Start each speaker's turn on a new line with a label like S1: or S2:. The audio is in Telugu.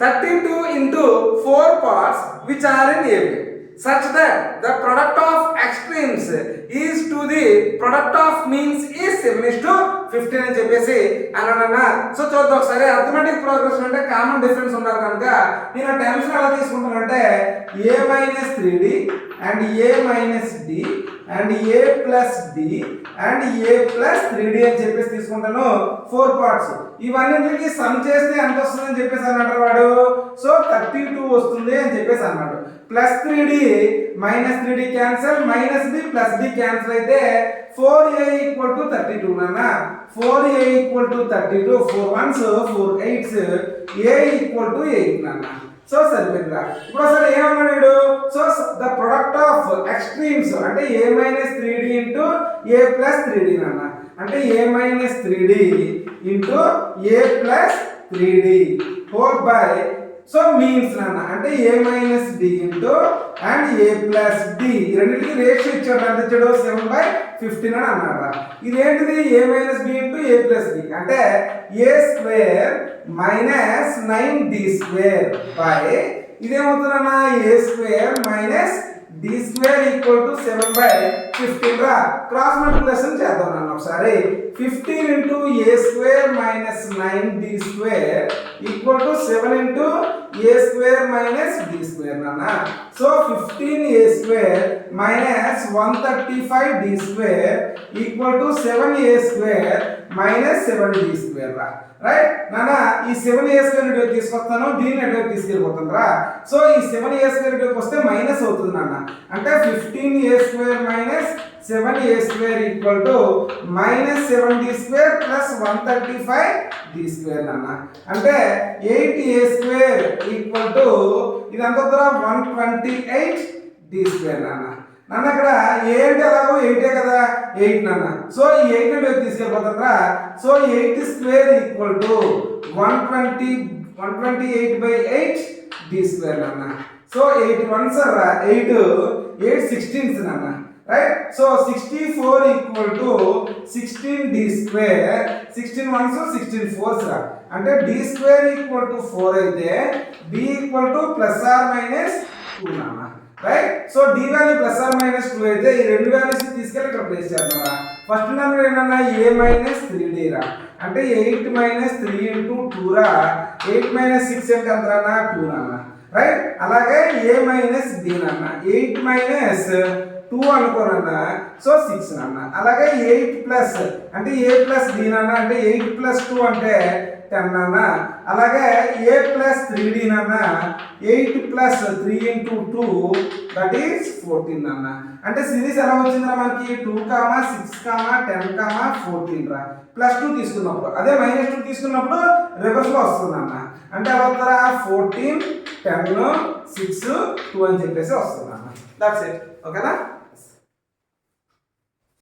S1: 32 into 4 parts which are in AB such that the product of extremes is to the product of means is 7:15 అని చెప్పేసి అన్నానన్నా. సో చూద్దాం ఒకసారి. అర్థమెటిక్ ప్రోగ్రెషన్ అంటే కామన్ డిఫరెన్స్ ఉన్నారు కనుక నేను టర్మ్స్ ఎలా తీసుకుంటానంటే a minus 3d and a minus d and a plus d and a plus 3d అని చెప్పేసి తీసుకుంటాను 4 పార్ట్స్. ఇవన్నిటికి సమ్ చేస్తే ఎంత వస్తుందని చెప్పేసి అన్నాడు వాడు. సో 32 వస్తుంది అని చెప్పేసి అన్నాడు. Plus 3d minus 3d cancel, minus b plus d cancel అయితే 4a ఈక్వల్ టు 32 నాన్న. 4a equal to 32, 4 1s 4 8s, a equal to 8 నాన్న. సో సరిపోయిందా. ఇప్పుడు అసలు ఏమన్నాడు? So the product of extremes అంటే a minus 3d into a plus 3d నాన్న. అంటే a minus 3d into a plus 3d whole by so means నాన్న. అంటే a minus d into and a plus d రెండింటికి రేషియో ఇచ్చాడు. ఎంత ఇచ్చాడు? 7/15 అని అన్నాడు. ఇదేంటిది? a minus b into a plus d అంటే a square minus 9d square by ఇదేమవుతుందన్నా a square minus d square equal to 7/15 రా. క్రాస్ మల్టిప్లికేషన్ చేద్దాం నాన్న ఒకసారి. 15 into a square minus 9d square equal to 7 into a square minus d square నాన్న. So 15a square minus 135d square equal to 7a square minus 7d square రా. రైట్ నాన్న. ఈ 7a స్క్వేర్ ఇటువైపు తీసుకొస్తాను, దీన్ని ఇటువైపు తీసుకెళ్ళిపోతాను రా. సో ఈ 7a స్క్వేర్ ఇటువైపు వస్తే మైనస్ అవుతుంది నాన్న. అంటే 15a square minus 7a square equal to minus 7d square plus 135d square నాన్న. అంటే 8a స్క్వేర్ ఈక్వల్ టు ఇదంతా 128d స్క్వేర్ నాన్న. నాన్న ఇక్కడ ఏ అంటే ఎలాగో 8 కదా, 8 నాన్న. సో ఈ 8 ని తీసుకెళ్ళిపోతారా. So 8 square equal to 128/8d square నాన్న. సో 8 1s రా 8 16s నాన్న. Right. So 64 equal to 16d square. 16 1s 16 4s రా. అంటే d స్క్వేర్ ఈక్వల్ టు 4 అయితే d equal to plus or minus 2 నాన్న. Right. So d value plus or minus 2 అయితే ఈ రెండు వాల్యూస్ తీసుకెళ్ళి ఇక్కడ ప్లేస్ చేద్దాం. ఫస్ట్ నెంబర్ ఏంటన్నా a మైనస్ 3d రా. అంటే 8 మైనస్ 3 ఇంటూ 2 రా. 8 మైనస్ 6 అంటే ఎంత అన్న 2 నాన్న. రైట్. అలాగే a మైనస్ d నాన్న. 8 మైనస్ 2 అనుకోనన్నా. సో 6 నాన్న. అలాగే 8 ప్లస్ అంటే a ప్లస్ d నాన్న. అంటే 8 ప్లస్ 2 అంటే 10 నాన్న. అలాగే a ప్లస్ 3d నాన్న. 8 ప్లస్ 3 ఇంటూ 2 దట్ ఈస్ 14 నాన్న. అంటే సిరీస్ ఎలా వచ్చిందిరా మనకి 2, 6, 10, 14 రా. ప్లస్ 2 తీసుకున్నప్పుడు అదే మైనస్ 2 తీసుకున్నప్పుడు రివర్స్ లో వస్తుంది అన్న. అంటే ఎలా వస్తారా 14, 10, 6, 2 అని చెప్పేసి వస్తుంది అన్న. That's it. ఓకేనా.